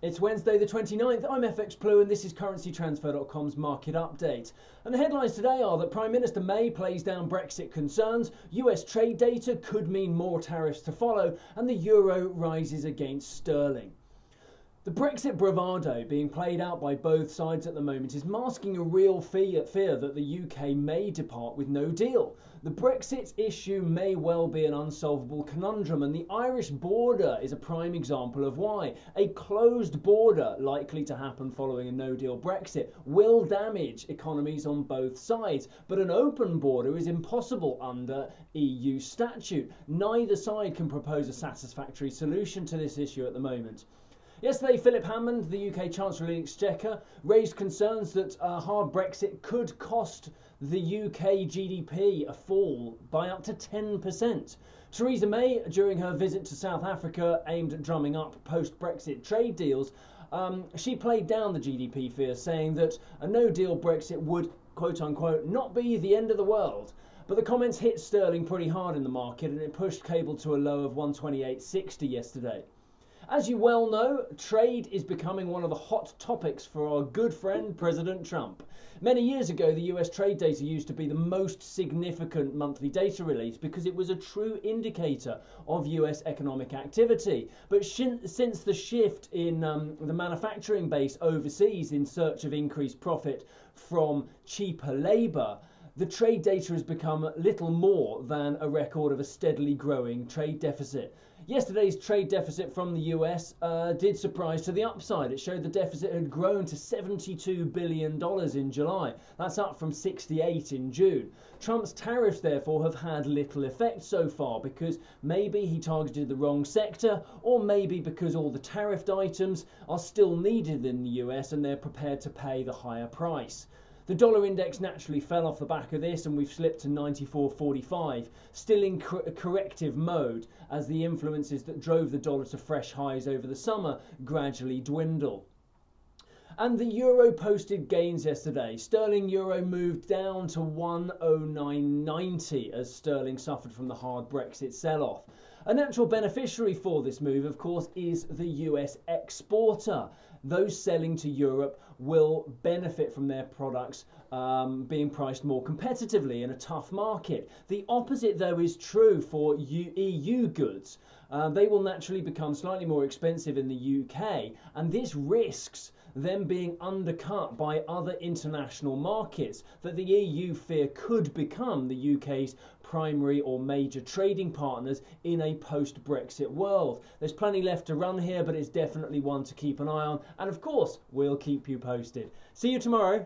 It's Wednesday the 29th, I'm FX Plu and this is CurrencyTransfer.com's market update. And the headlines today are that Prime Minister May plays down Brexit concerns, US trade data could mean more tariffs to follow, and the euro rises against sterling. The Brexit bravado being played out by both sides at the moment is masking a real fear that the UK may depart with no deal. The Brexit issue may well be an unsolvable conundrum, and the Irish border is a prime example of why. A closed border, likely to happen following a no-deal Brexit, will damage economies on both sides, but an open border is impossible under EU statute. Neither side can propose a satisfactory solution to this issue at the moment. Yesterday, Philip Hammond, the UK Chancellor of the Exchequer, raised concerns that a hard Brexit could cost the UK GDP a fall by up to 10%. Theresa May, during her visit to South Africa aimed at drumming up post-Brexit trade deals, she played down the GDP fears, saying that a no-deal Brexit would, quote-unquote, not be the end of the world. But the comments hit sterling pretty hard in the market, and it pushed cable to a low of 128.60 yesterday. As you well know, trade is becoming one of the hot topics for our good friend President Trump. Many years ago, the US trade data used to be the most significant monthly data release because it was a true indicator of US economic activity. But since the shift in the manufacturing base overseas in search of increased profit from cheaper labour, the trade data has become little more than a record of a steadily growing trade deficit. Yesterday's trade deficit from the US did surprise to the upside. It showed the deficit had grown to $72 billion in July. That's up from 68 in June. Trump's tariffs, therefore, have had little effect so far because maybe he targeted the wrong sector, or maybe because all the tariffed items are still needed in the US and they're prepared to pay the higher price. The dollar index naturally fell off the back of this, and we've slipped to 94.45, still in corrective mode as the influences that drove the dollar to fresh highs over the summer gradually dwindle. And the euro posted gains yesterday. Sterling euro moved down to 109.90 as sterling suffered from the hard Brexit sell-off. A natural beneficiary for this move, of course, is the US exporter. Those selling to Europe will benefit from their products being priced more competitively in a tough market. The opposite, though, is true for EU goods. They will naturally become slightly more expensive in the UK, and this risks them being undercut by other international markets that the EU fear could become the UK's primary or major trading partners in a post-Brexit world. There's plenty left to run here, but it's definitely one to keep an eye on, and of course we'll keep you posted. See you tomorrow.